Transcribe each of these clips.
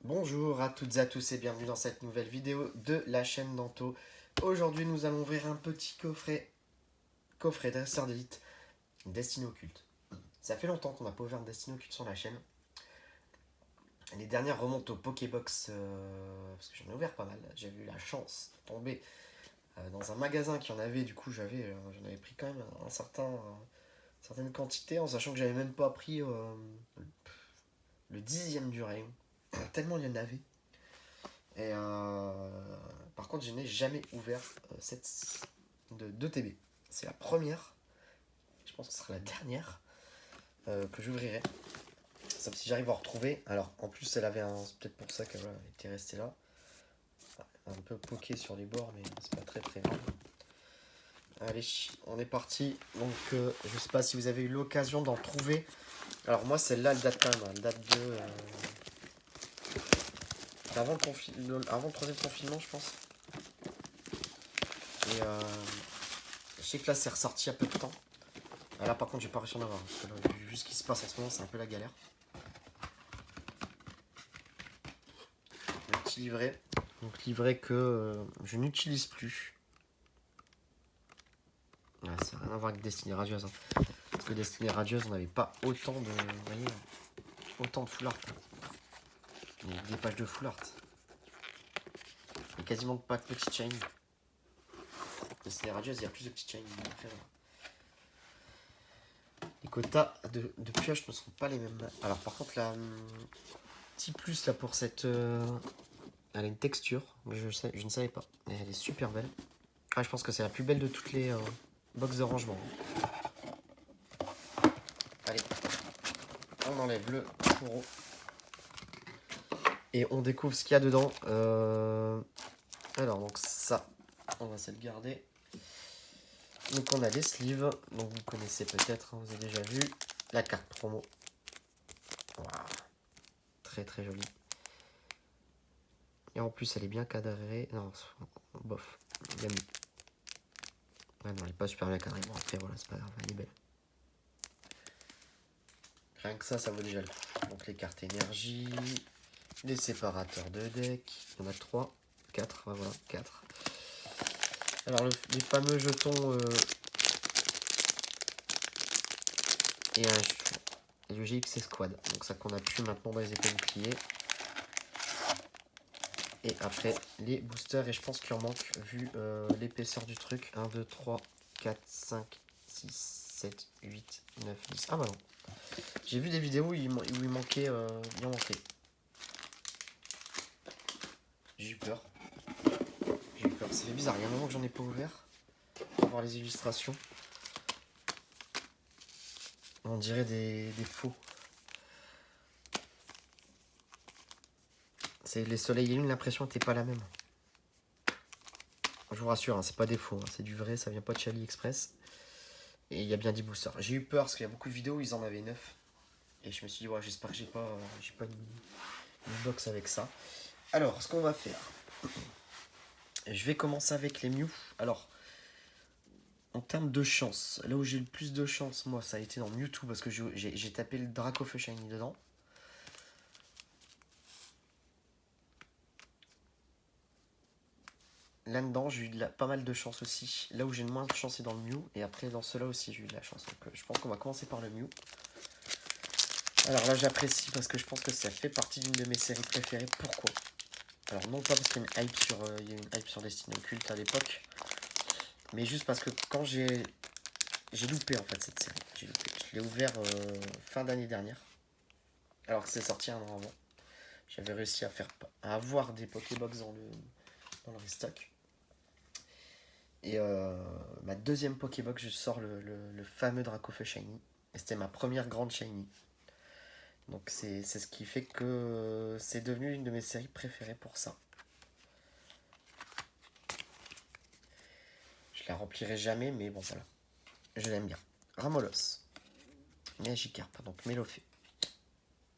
Bonjour à toutes et à tous et bienvenue dans cette nouvelle vidéo de la chaîne Danto. Aujourd'hui nous allons ouvrir un petit coffret dresseur d'élite destiné au culte. Ça fait longtemps qu'on n'a pas ouvert un destiné au culte sur la chaîne. Les dernières remontent au Pokébox parce que j'en ai ouvert pas mal. J'ai eu la chance de tomber dans un magasin qui en avait, du coup j'en avais pris quand même certaine quantité en sachant que j'avais même pas pris le dixième du rayon. Tellement il y en avait. Et par contre, je n'ai jamais ouvert cette de 2 TB. C'est la première, je pense que ce sera la dernière que j'ouvrirai. Sauf si j'arrive à en retrouver. Alors, en plus, elle avait un. C'est peut-être pour ça qu'elle était restée là. Un peu poquée sur les bords, mais c'est pas très très grave. Allez, on est parti. Donc, je sais pas si vous avez eu l'occasion d'en trouver. Alors, moi, celle-là, elle date quand même. Elle date de. Avant le troisième confinement, je pense. Et je sais que là, c'est ressorti il y a peu de temps. Là, par contre, j'ai pas réussi à en avoir. Parce que là, vu ce qui se passe en ce moment, c'est un peu la galère. Le petit livret. Donc, livret que je n'utilise plus. Ah, ça n'a rien à voir avec Destinée Radieuse. Hein. Parce que Destinée Radieuse, on n'avait pas autant de. Vous voyez, autant de full art. Il y a des pages de full art. Il n'y a quasiment pas de petites chains. Destinée Radieuse, il y a plus de petites chains. Les quotas de pioches ne sont pas les mêmes. Alors, par contre, la petit plus là pour cette. Elle a une texture, je ne savais pas. Et elle est super belle. Ah, je pense que c'est la plus belle de toutes les box de rangement. Allez, on enlève le fourreau. Et on découvre ce qu'il y a dedans. Alors, donc ça, on va se le garder. Donc on a des sleeves, donc vous connaissez peut-être, hein, vous avez déjà vu. La carte promo. Wow. Très très jolie. Et en plus, elle est bien cadrée. Non, bof, bien mis. Ouais, non, elle est pas super bien cadrée. Bon, après, voilà, c'est pas grave, elle est belle. Rien que ça vaut déjà le coup. Donc les cartes énergie, les séparateurs de deck. Il y en a 3, 4, voilà, 4. Alors les fameux jetons et le GX Squad. Donc ça qu'on a pu maintenant dans les épées boucliers. Et après les boosters, et je pense qu'il en manque vu l'épaisseur du truc. 1, 2, 3, 4, 5, 6, 7, 8, 9, 10. Ah bah non. J'ai vu des vidéos où il manquait. Il en manquait. J'ai eu peur. Ça fait bizarre, il y a un moment que j'en ai pas ouvert. Pour voir les illustrations. On dirait des faux. C'est les soleils et lunes, l'impression n'était pas la même. Je vous rassure, hein, c'est pas des faux, hein, c'est du vrai, ça vient pas de chez AliExpress. Et il y a bien 10 boosters. J'ai eu peur parce qu'il y a beaucoup de vidéos où ils en avaient 9. Et je me suis dit, ouais, j'espère que j'ai pas une box avec ça. Alors, ce qu'on va faire. Je vais commencer avec les Mew. Alors, en termes de chance, là où j'ai eu le plus de chance, moi, ça a été dans Mewtwo parce que j'ai tapé le Dracofeu Shiny dedans. Là-dedans, j'ai eu pas mal de chance aussi. Là où j'ai le moins de chance, c'est dans le Mew. Et après, dans ceux-là aussi, j'ai eu de la chance. Donc, je pense qu'on va commencer par le Mew. Alors là, j'apprécie parce que je pense que ça fait partie d'une de mes séries préférées. Pourquoi? Alors, non pas parce qu'il y a une hype sur Destiny Occulte à l'époque, mais juste parce que quand j'ai loupé en fait cette série. Je l'ai ouvert fin d'année dernière, alors que c'est sorti un an avant. J'avais réussi à avoir des Pokébox dans le restock. Et ma deuxième Pokébox, je sors le fameux Dracofeu Shiny. Et c'était ma première grande Shiny. Donc c'est ce qui fait que c'est devenu une de mes séries préférées pour ça. Je la remplirai jamais, mais bon voilà. Je l'aime bien. Ramolos. Magikarp, donc Mélofée.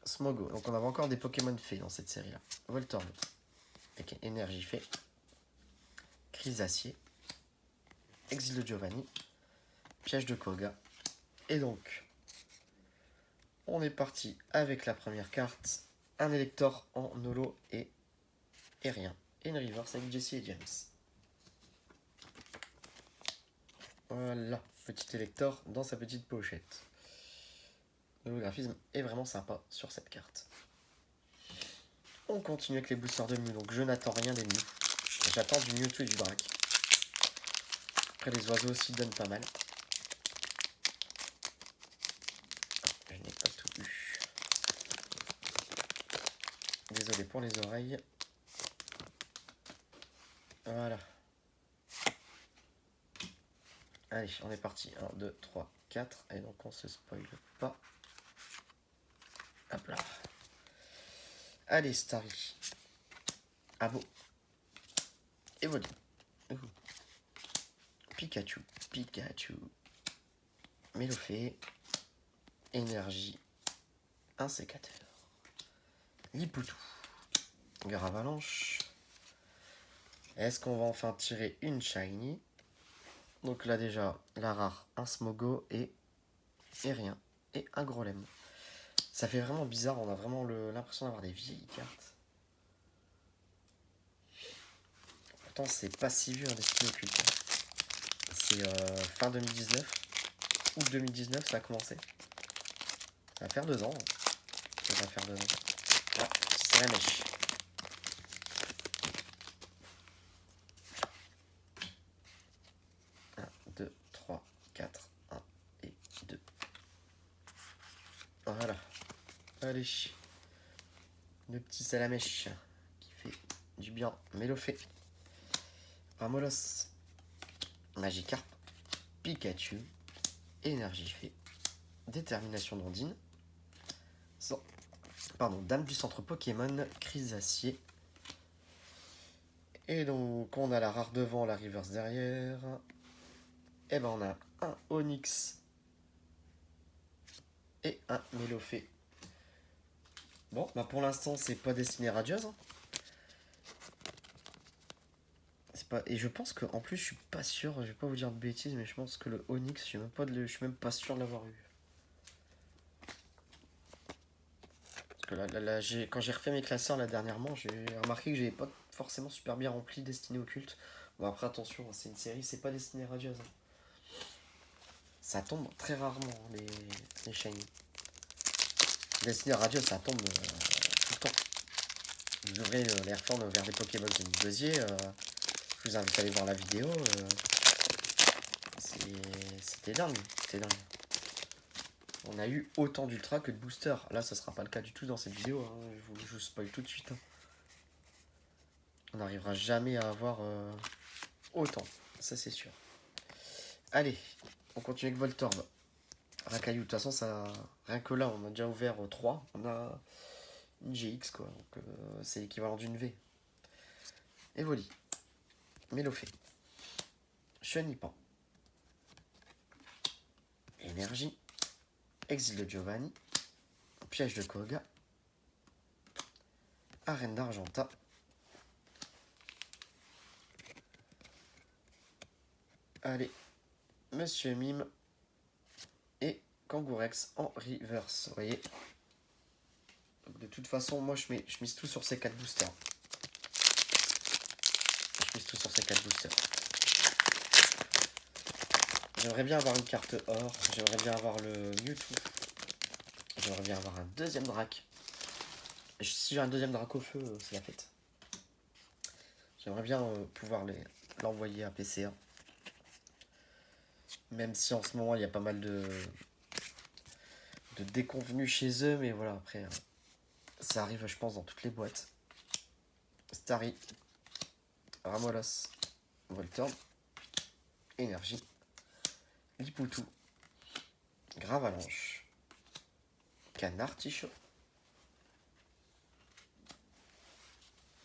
Smogo. Donc on avait encore des Pokémon fées dans cette série-là. Voltorb. Avec Énergie fée. Chrysacier. Exil de Giovanni. Piège de Koga. Et donc, on est parti avec la première carte. un Elector en holo et rien. Et une reverse avec Jesse et James. Voilà, petit Elector dans sa petite pochette. Le graphisme est vraiment sympa sur cette carte. On continue avec les boosters de Mew, donc je n'attends rien des Mew. J'attends du Mewtwo et du Brack. Après les oiseaux aussi donnent pas mal. Je n'ai pas tout eu. Désolé pour les oreilles. Voilà. Allez, on est parti. 1, 2, 3, 4. Et donc on se spoil pas. Hop là. Allez, Starry. Abo. Evoli. Pikachu. Pikachu. Mélofée. Énergie. Un sécateur. Lipoutou. Gravalanche. Est-ce qu'on va enfin tirer une shiny? Donc là déjà, la rare, un Smogo et rien. Et un Grolem. Ça fait vraiment bizarre, on a vraiment l'impression d'avoir des vieilles cartes. Pourtant c'est pas si vieux un Destiny Occulte. C'est fin 2019. Août 2019 ça a commencé. Ça va faire 2 ans. Ça va faire 2 ans. Ah, c'est la mèche. Un, 2, 3, 4, 1 et 2. Voilà. Allez. Le petit salamèche qui fait du bien. Mélofée. Ramolos. Magikarp. Pikachu. Énergie fée. Détermination d'Ondine. Pardon, Dame du centre Pokémon. Chrysacier. Et donc on a la rare devant, la reverse derrière. Et ben on a un Onix. Et un Mélofée. Bon, bah pour l'instant, c'est pas destiné radieuse. C'est pas... Et je pense que en plus, je suis pas sûr, je vais pas vous dire de bêtises, mais je pense que le Onyx, je suis même pas sûr de l'avoir eu. Parce que là, quand j'ai refait mes classeurs là dernièrement, j'ai remarqué que j'avais pas forcément super bien rempli Destiné Occulte. Bon, après, attention, c'est une série, c'est pas destiné radieuse. Ça tombe très rarement, les shiny. Destiné radieuse, ça tombe tout le temps. Vous ouvrez l'air fort vers des Pokémon de Dosier, je vous invite à aller voir la vidéo. C'était dingue, c'était dingue. On a eu autant d'ultra que de booster. Là, ça sera pas le cas du tout dans cette vidéo. Hein. Je vous spoil tout de suite. Hein. On n'arrivera jamais à avoir autant. Ça, c'est sûr. Allez, on continue avec Voltorb. Rakaillou, de toute façon, ça, rien que là, on a déjà ouvert 3. On a une GX, quoi. Donc, c'est l'équivalent d'une V. Evoli. Mélofée. Chenipan. Énergie. Exil de Giovanni. Piège de Koga. Arène d'Argenta. Allez, Monsieur Mime et Kangourex en reverse. Vous voyez. De toute façon, moi je mise tout sur ces 4 boosters. Je mise tout sur ces 4 boosters. J'aimerais bien avoir une carte or. J'aimerais bien avoir le Mewtwo. J'aimerais bien avoir un deuxième Drac. Si j'ai un deuxième Drac au feu, c'est la fête. J'aimerais bien pouvoir l'envoyer à PCA. Même si en ce moment il y a pas mal de déconvenus chez eux, mais voilà, après, ça arrive, je pense, dans toutes les boîtes. Starry, Ramolas, Voltorb, Énergie, Lipoutou, Gravalanche, Canard Tichot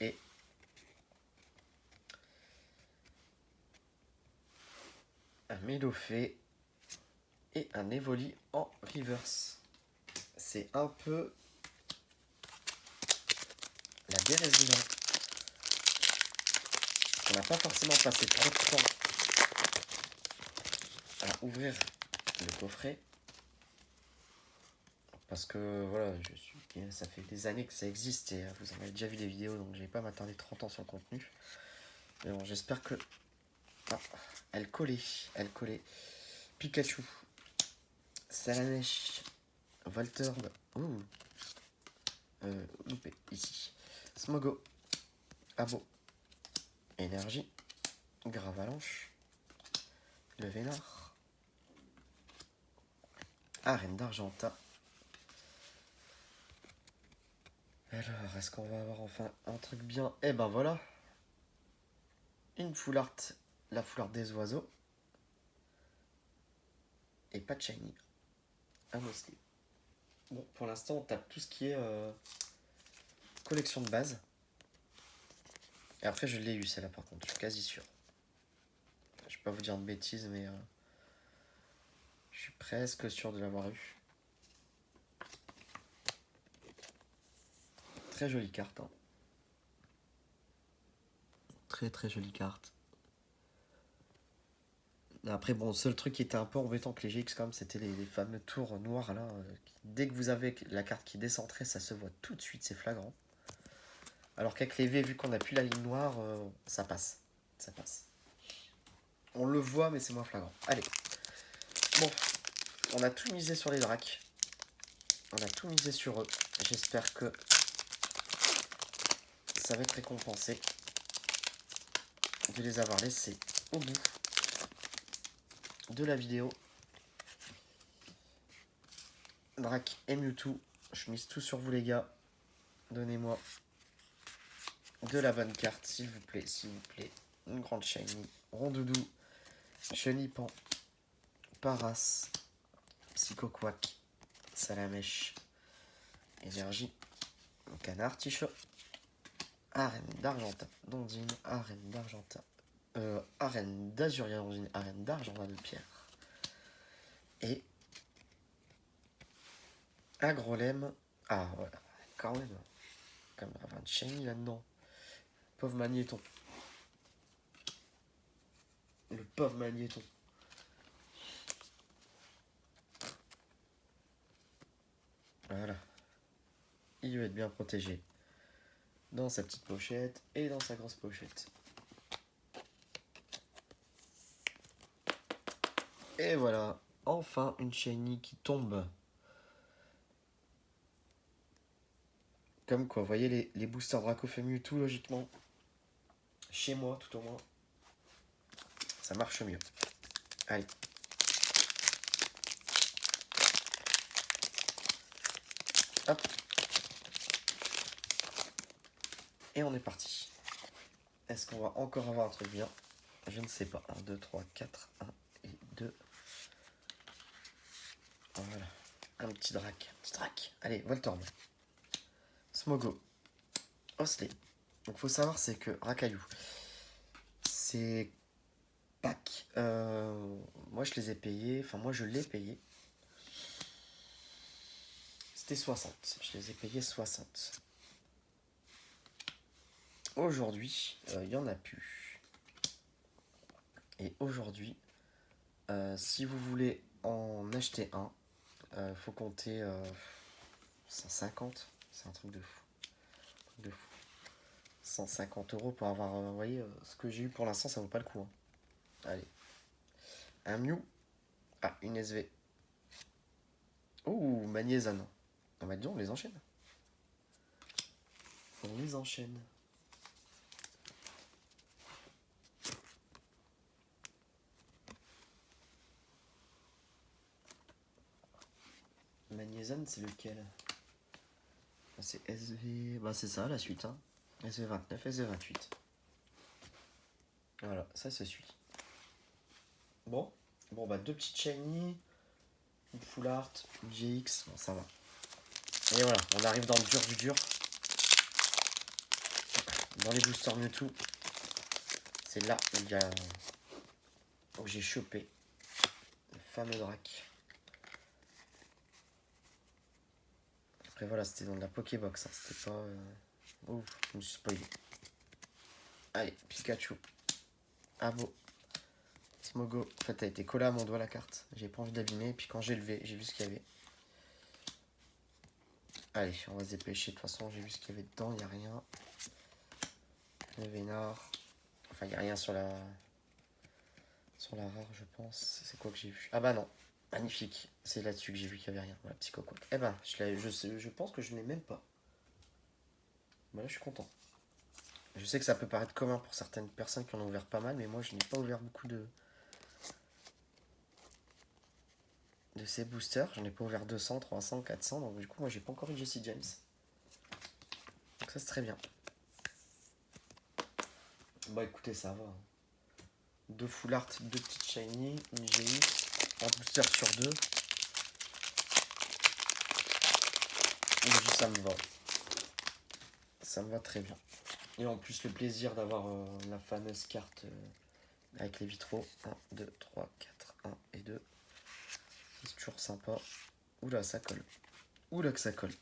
et un Mélofée et un Evoli en reverse. C'est un peu la dérésidence. On n'a pas forcément passé trop de temps à ouvrir le coffret. Parce que voilà, ça fait des années que ça existe et vous en avez déjà vu des vidéos, donc je vais pas m'attarder 30 ans sur le contenu. Mais bon, j'espère que... Ah, elle collait, elle collait. Pikachu, Salamèche, Voltorb, loupé, ici. Smogo, Abo, Énergie, Gravalanche, le Vénard, Arène d'Argenta. Alors, est-ce qu'on va avoir enfin un truc bien? Eh ben voilà, une full art, la full art des oiseaux. Et pas de shiny. Un mostly. Bon, pour l'instant, on tape tout ce qui est collection de base. Et après, je l'ai eu celle-là par contre, je suis quasi sûr. Je vais pas vous dire de bêtises, mais je suis presque sûr de l'avoir eu. Très jolie carte. Hein. Très très jolie carte. Après, bon, le seul truc qui était un peu embêtant que les GX, quand même, c'était les fameux tours noirs là. Dès que vous avez la carte qui est décentrée, ça se voit tout de suite, c'est flagrant. Alors qu'avec les V, vu qu'on n'a plus la ligne noire, ça passe. Ça passe. On le voit, mais c'est moins flagrant. Allez. Bon, on a tout misé sur les Dracs. On a tout misé sur eux. J'espère que ça va être récompensé de les avoir laissés au bout de la vidéo. Drac et Mewtwo. Je mise tout sur vous les gars. Donnez-moi de la bonne carte, s'il vous plaît, s'il vous plaît. Une grande shiny. Rondoudou. Chenipan. Paras. Psychoquack. Salamèche. Énergie. Canard Ticho. Arène d'Argenta. Dondine. Arène d'Argenta. Arène d'Azuria Dondine. Arène d'Argenta de Pierre. Et Agrolem. Ah voilà. Quand même. Quand même avoir une shiny là-dedans. Pauvre Magnéton. Le pauvre Magnéton. Voilà. Il veut être bien protégé. Dans sa petite pochette et dans sa grosse pochette. Et voilà. Enfin une shiny qui tombe. Comme quoi, vous voyez les boosters Dracofeu tout logiquement. Chez moi, tout au moins. Ça marche mieux. Allez. Hop. Et on est parti. Est-ce qu'on va encore avoir un truc bien? Je ne sais pas. 1, 2, 3, 4. 1 et 2. Voilà. Un petit drac. Un petit drac. Allez, Voltorb. Smogo. Osley. Donc faut savoir, c'est que Racaillou, c'est pack. Moi je les ai payés. Enfin moi je l'ai payé. C'était 60. Je les ai payés 60. Aujourd'hui, il n'y en a plus. Et aujourd'hui, si vous voulez en acheter un, faut compter 150. C'est un truc de fou. De fou. 150 € pour avoir, vous voyez, ce que j'ai eu pour l'instant, ça vaut pas le coup. Hein. Allez. Un Mew. Ah, une SV. Ouh, Magnézone. On va dire, on les enchaîne. On les enchaîne. Magnézone, c'est lequel? C'est SV... Bah c'est ça, la suite. Hein. SV29, SV28. Voilà, ça se suit. Bon, bah deux petites shiny, une full art, une GX, bon ça va. Et voilà, on arrive dans le dur du dur. Dans les boosters Mewtwo. C'est là où il y a... où j'ai chopé le fameux drac. Après voilà, c'était dans de la Pokébox, hein. C'était pas... Ouh, je me suis spoilé. Allez, Pikachu. Abo. Smogo. En fait, elle a été collée à mon doigt la carte. J'ai pas envie d'abîmer. Et puis quand j'ai levé, j'ai vu ce qu'il y avait. Allez, on va se dépêcher. De toute façon, j'ai vu ce qu'il y avait dedans. Il n'y a rien. Le Vénard. Enfin, il n'y a rien sur la rare, je pense. C'est quoi que j'ai vu? Ah bah non. Magnifique. C'est là-dessus que j'ai vu qu'il n'y avait rien. Voilà, Psychoquack. Eh ben, je pense que je ne l'ai même pas. Bah là, je suis content. Je sais que ça peut paraître commun pour certaines personnes qui en ont ouvert pas mal, mais moi, je n'ai pas ouvert beaucoup de ces boosters. J'en ai pas ouvert 200, 300, 400. Donc du coup, moi, j'ai pas encore eu Jesse James. Donc ça, c'est très bien. Bah écoutez, ça va. 2 full art, 2 petites shiny, une GX, un booster sur 2. Et ça me va. Ça me va très bien. Et en plus, le plaisir d'avoir la fameuse carte avec les vitraux. 1, 2, 3, 4, 1 et 2. C'est toujours sympa. Oula, ça colle. Oula que ça colle.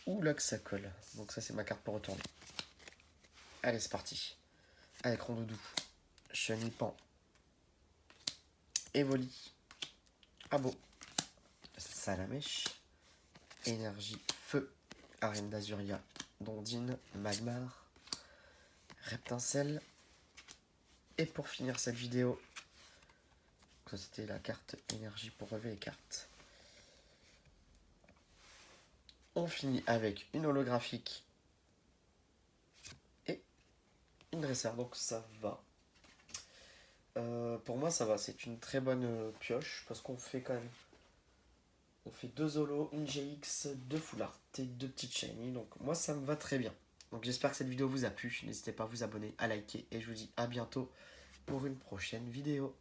Oula que ça colle. Donc ça, c'est ma carte pour retourner. Allez, c'est parti. Avec Rondoudou, Chenipan, Evoli, Abo, Salamèche, Énergie, Feu, Arène d'Azuria, Dondine, Magmar, Reptincelle. Et pour finir cette vidéo, ça c'était la carte énergie pour relever les cartes. On finit avec une holographique et une dresseur, donc ça va. Pour moi ça va, c'est une très bonne pioche parce qu'on fait quand même. On fait 2 holos, une GX, 2 full art et 2 petites shiny, donc moi ça me va très bien. Donc j'espère que cette vidéo vous a plu, n'hésitez pas à vous abonner, à liker et je vous dis à bientôt pour une prochaine vidéo.